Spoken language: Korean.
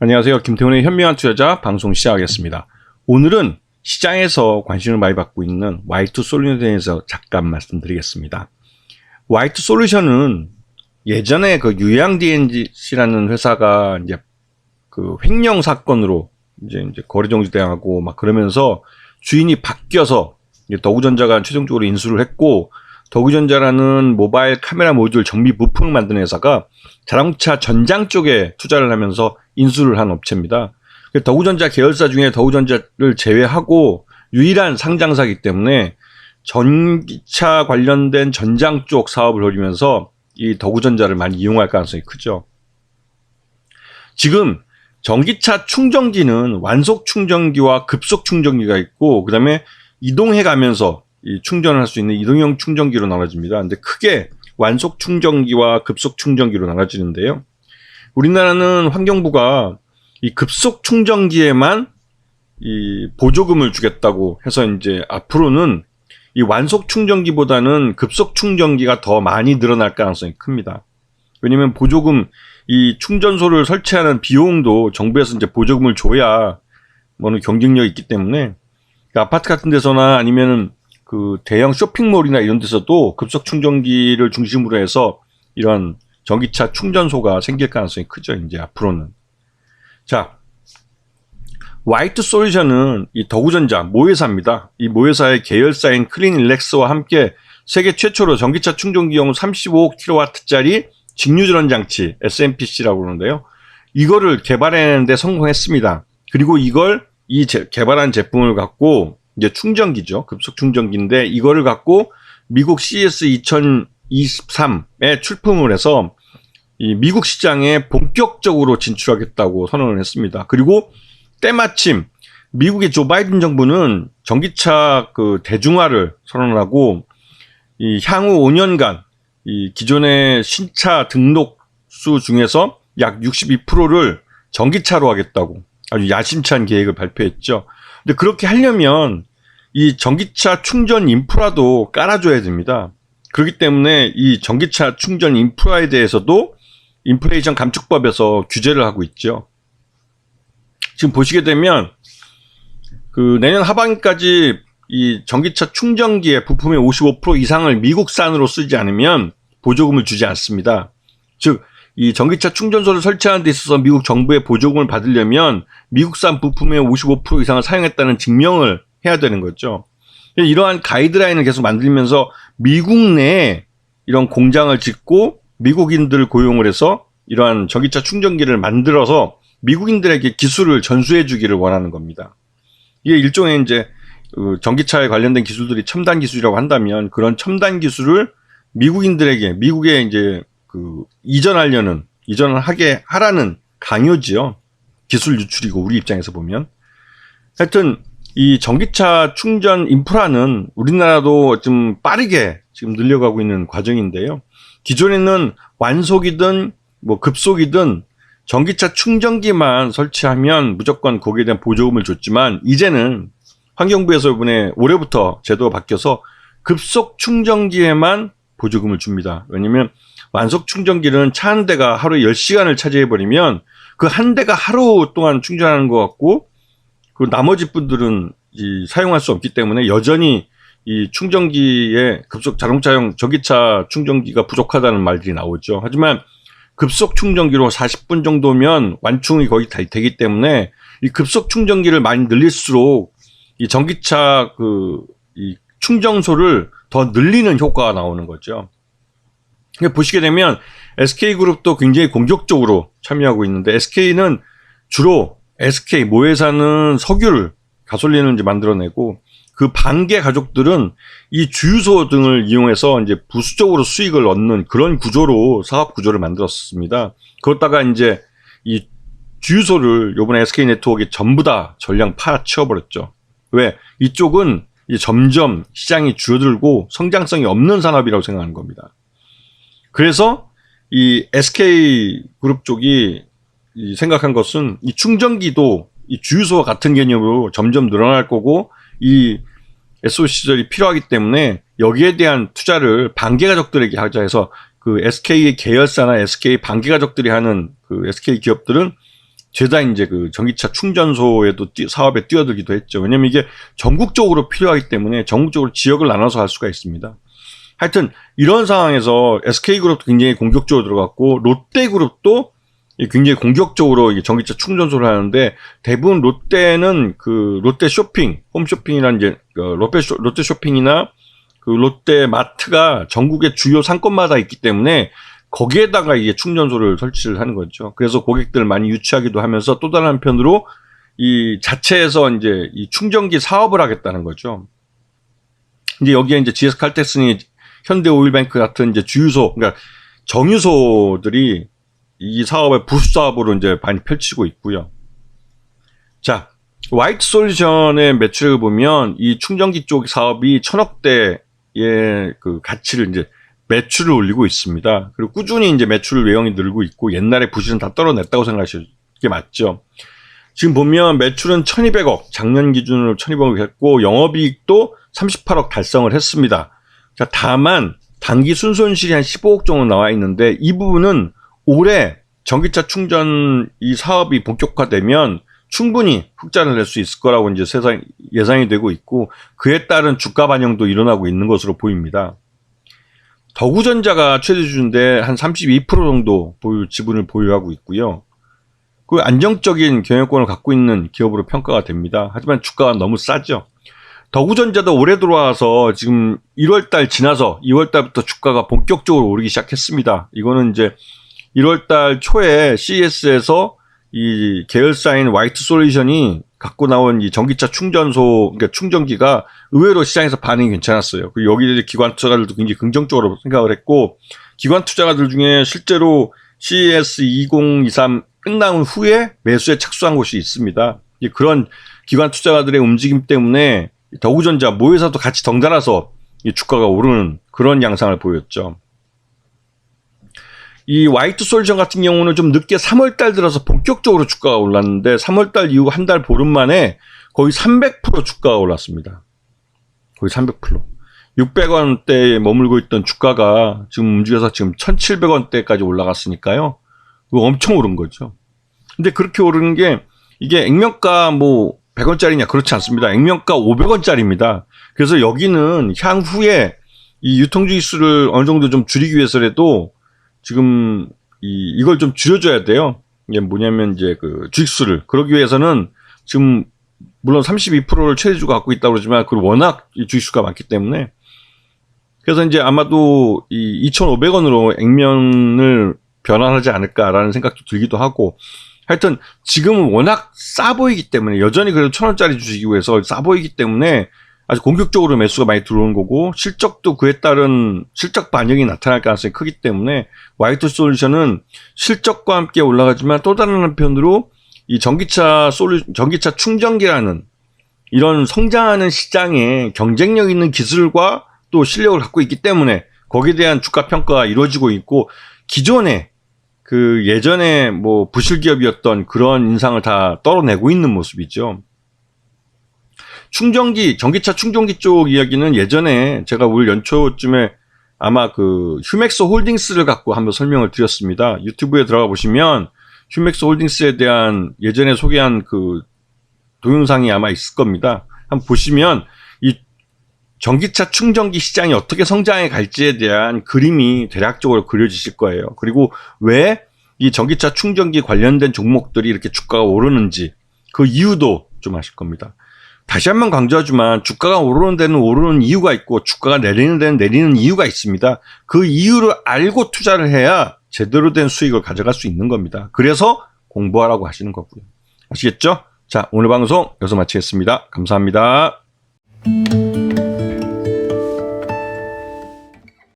안녕하세요. 김태훈의 현명한 투자자 방송 시작하겠습니다. 오늘은 시장에서 관심을 많이 받고 있는 Y2솔루션에 대해서 잠깐 말씀드리겠습니다. Y2솔루션은 예전에 그 유양 D&C라는 회사가 이제 그 횡령 사건으로 이제 거래 정지당하고 막 그러면서 주인이 바뀌어서 이제 더구전자가 최종적으로 인수를 했고, 더구전자라는 모바일 카메라 모듈 정비 부품을 만드는 회사가 자동차 전장 쪽에 투자를 하면서 인수를 한 업체입니다. 더구전자 계열사 중에 더구전자를 제외하고 유일한 상장사이기 때문에 전기차 관련된 전장 쪽 사업을 벌이면서 이 더구전자를 많이 이용할 가능성이 크죠. 지금 전기차 충전기는 완속 충전기와 급속 충전기가 있고, 그 다음에 이동해 가면서 이 충전을 할 수 있는 이동형 충전기로 나눠집니다. 근데 크게 완속 충전기와 급속 충전기로 나눠지는데요. 우리나라는 환경부가 이 급속 충전기에만 이 보조금을 주겠다고 해서 이제 앞으로는 이 완속 충전기보다는 급속 충전기가 더 많이 늘어날 가능성이 큽니다. 왜냐면 보조금, 이 충전소를 설치하는 비용도 정부에서 이제 보조금을 줘야 뭐는 경쟁력이 있기 때문에, 그러니까 아파트 같은 데서나 아니면은 그 대형 쇼핑몰이나 이런 데서도 급속 충전기를 중심으로 해서 이런 전기차 충전소가 생길 가능성이 크죠, 이제 앞으로는. 자, Y2솔루션은 이 더구전자 모회사입니다. 이 모회사의 계열사인 클린일렉스와 함께 세계 최초로 전기차 충전기용 35kW짜리 직류전원 장치 SMPC라고 그러는데요. 이거를 개발해내는데 성공했습니다. 그리고 개발한 제품을 갖고 이제 충전기죠. 급속 충전기인데 이거를 갖고 미국 CES 2023에 출품을 해서 이 미국 시장에 본격적으로 진출하겠다고 선언을 했습니다. 그리고 때마침 미국의 조 바이든 정부는 전기차 그 대중화를 선언하고 이 향후 5년간 이 기존의 신차 등록수 중에서 약 62%를 전기차로 하겠다고 아주 야심찬 계획을 발표했죠. 근데 그렇게 하려면 이 전기차 충전 인프라도 깔아줘야 됩니다. 그렇기 때문에 이 전기차 충전 인프라에 대해서도 인플레이션 감축법에서 규제를 하고 있죠. 지금 보시게 되면 그 내년 하반기까지 이 전기차 충전기의 부품의 55% 이상을 미국산으로 쓰지 않으면 보조금을 주지 않습니다. 즉, 이 전기차 충전소를 설치하는 데 있어서 미국 정부의 보조금을 받으려면 미국산 부품의 55% 이상을 사용했다는 증명을 해야 되는 거죠. 이러한 가이드라인을 계속 만들면서 미국 내에 이런 공장을 짓고 미국인들을 고용을 해서 이러한 전기차 충전기를 만들어서 미국인들에게 기술을 전수해 주기를 원하는 겁니다. 이게 일종의 이제 전기차에 관련된 기술들이 첨단 기술이라고 한다면 그런 첨단 기술을 미국인들에게, 미국에 이제 이전을 하라는 강요지요. 기술 유출이고, 우리 입장에서 보면. 하여튼, 이 전기차 충전 인프라는 우리나라도 좀 빠르게 지금 늘려가고 있는 과정인데요. 기존에는 완속이든 뭐 급속이든 전기차 충전기만 설치하면 무조건 거기에 대한 보조금을 줬지만, 이제는 환경부에서 이번에 올해부터 제도가 바뀌어서 급속 충전기에만 보조금을 줍니다. 왜냐면 완속 충전기는 차 한 대가 하루에 10시간을 차지해버리면 그 한 대가 하루 동안 충전하는 것 같고, 그 나머지 분들은 사용할 수 없기 때문에 여전히 이 충전기에 자동차용 전기차 충전기가 부족하다는 말들이 나오죠. 하지만 급속 충전기로 40분 정도면 완충이 거의 다 되기 때문에 이 급속 충전기를 많이 늘릴수록 이 전기차 이 충전소를 더 늘리는 효과가 나오는 거죠. 보시게 되면 SK그룹도 굉장히 공격적으로 참여하고 있는데, SK는 주로 모회사는 석유를, 가솔린을 이제 만들어내고, 그 반개 가족들은 이 주유소 등을 이용해서 이제 부수적으로 수익을 얻는 그런 구조로 사업 구조를 만들었습니다. 그러다가 이제 이 주유소를 요번에 SK네트워크에 전부 다 전량 파치워버렸죠. 왜? 이쪽은 이제 점점 시장이 줄어들고 성장성이 없는 산업이라고 생각하는 겁니다. 그래서 이 SK그룹 쪽이 생각한 것은 이 충전기도 이 주유소와 같은 개념으로 점점 늘어날 거고, 이 SOC 시절이 필요하기 때문에 여기에 대한 투자를 반개가족들에게 하자 해서 그 SK 계열사나 SK 반개가족들이 하는 그 SK 기업들은 죄다 이제 그 전기차 충전소에도 사업에 뛰어들기도 했죠. 왜냐면 이게 전국적으로 필요하기 때문에 전국적으로 지역을 나눠서 할 수가 있습니다. 하여튼 이런 상황에서 SK그룹도 굉장히 공격적으로 들어갔고 롯데그룹도 굉장히 공격적으로 전기차 충전소를 하는데 대부분 롯데는 그 롯데 쇼핑, 홈쇼핑이나 이제 롯데 쇼핑이나 그 롯데 마트가 전국의 주요 상권마다 있기 때문에 거기에다가 이게 충전소를 설치를 하는 거죠. 그래서 고객들을 많이 유치하기도 하면서 또 다른 한편으로 이 자체에서 이제 이 충전기 사업을 하겠다는 거죠. 이제 여기에 이제 GS 칼텍스니 현대오일뱅크 같은 이제 주유소, 그러니까 정유소들이 이 사업의 부수 사업으로 이제 많이 펼치고 있고요. 자, 화이트 솔루션의 매출을 보면 이 충전기 쪽 사업이 1,000억대의 그 가치를 이제 매출을 올리고 있습니다. 그리고 꾸준히 이제 매출 외형이 늘고 있고 옛날에 부실은 다 떨어냈다고 생각하시는 게 맞죠. 지금 보면 매출은 1,200억, 작년 기준으로 1,200억 했고 영업이익도 38억 달성을 했습니다. 자, 다만 단기 순손실이 한 15억 정도 나와 있는데 이 부분은 올해 전기차 충전 이 사업이 본격화되면 충분히 흑자를 낼 수 있을 거라고 이제 예상이 되고 있고 그에 따른 주가 반영도 일어나고 있는 것으로 보입니다. 더구전자가 최대주주인데 한 32% 정도 지분을 보유하고 있고요. 그 안정적인 경영권을 갖고 있는 기업으로 평가가 됩니다. 하지만 주가가 너무 싸죠. 더구전자도 올해 들어와서 지금 1월달 지나서 2월달부터 주가가 본격적으로 오르기 시작했습니다. 이거는 이제 1월달 초에 CES에서 이 계열사인 화이트 솔루션이 갖고 나온 이 전기차 충전소, 그러니까 충전기가 의외로 시장에서 반응이 괜찮았어요. 그리고 여기 기관 투자가들도 굉장히 긍정적으로 생각을 했고, 기관 투자가들 중에 실제로 CES 2023 끝난 후에 매수에 착수한 곳이 있습니다. 그런 기관 투자가들의 움직임 때문에 더구전자 모회사도 같이 덩달아서 이 주가가 오르는 그런 양상을 보였죠. 이 화이트 솔루션 같은 경우는 좀 늦게 3월달 들어서 본격적으로 주가가 올랐는데 3월달 이후 한 달 보름 만에 거의 300% 주가가 올랐습니다. 거의 300%. 600원대에 머물고 있던 주가가 지금 움직여서 지금 1700원대까지 올라갔으니까요. 그거 엄청 오른 거죠. 근데 그렇게 오르는 게 이게 액면가 뭐 100원짜리냐 그렇지 않습니다. 액면가 500원짜리입니다. 그래서 여기는 향후에 이 유통주의수를 어느 정도 좀 줄이기 위해서라도 지금 이걸 좀 줄여줘야 돼요. 이게 뭐냐면 이제 그 주식수를 그러기 위해서는 지금 물론 32%를 최대주가 갖고 있다고 그러지만 그 워낙 이 주식수가 많기 때문에 그래서 이제 아마도 이 2,500원으로 액면을 변환하지 않을까라는 생각도 들기도 하고 하여튼 지금은 워낙 싸 보이기 때문에 여전히 그래도 1,000원짜리 주식이고 해서 싸 보이기 때문에 아주 공격적으로 매수가 많이 들어오는 거고 실적도 그에 따른 실적 반영이 나타날 가능성이 크기 때문에 화이트 솔루션은 실적과 함께 올라가지만 또 다른 한편으로 이 전기차 충전기라는 이런 성장하는 시장에 경쟁력 있는 기술과 또 실력을 갖고 있기 때문에 거기에 대한 주가 평가가 이루어지고 있고 기존에 그 예전에 뭐 부실 기업이었던 그런 인상을 다 떨어내고 있는 모습이죠. 전기차 충전기 쪽 이야기는 예전에 제가 올 연초쯤에 아마 그 휴맥스 홀딩스를 갖고 한번 설명을 드렸습니다. 유튜브에 들어가 보시면 휴맥스 홀딩스에 대한 예전에 소개한 그 동영상이 아마 있을 겁니다. 한번 보시면 이 전기차 충전기 시장이 어떻게 성장해 갈지에 대한 그림이 대략적으로 그려지실 거예요. 그리고 왜 이 전기차 충전기 관련된 종목들이 이렇게 주가가 오르는지 그 이유도 좀 아실 겁니다. 다시 한번 강조하지만 주가가 오르는 데는 오르는 이유가 있고 주가가 내리는 데는 내리는 이유가 있습니다. 그 이유를 알고 투자를 해야 제대로 된 수익을 가져갈 수 있는 겁니다. 그래서 공부하라고 하시는 거고요. 아시겠죠? 자, 오늘 방송 여기서 마치겠습니다. 감사합니다.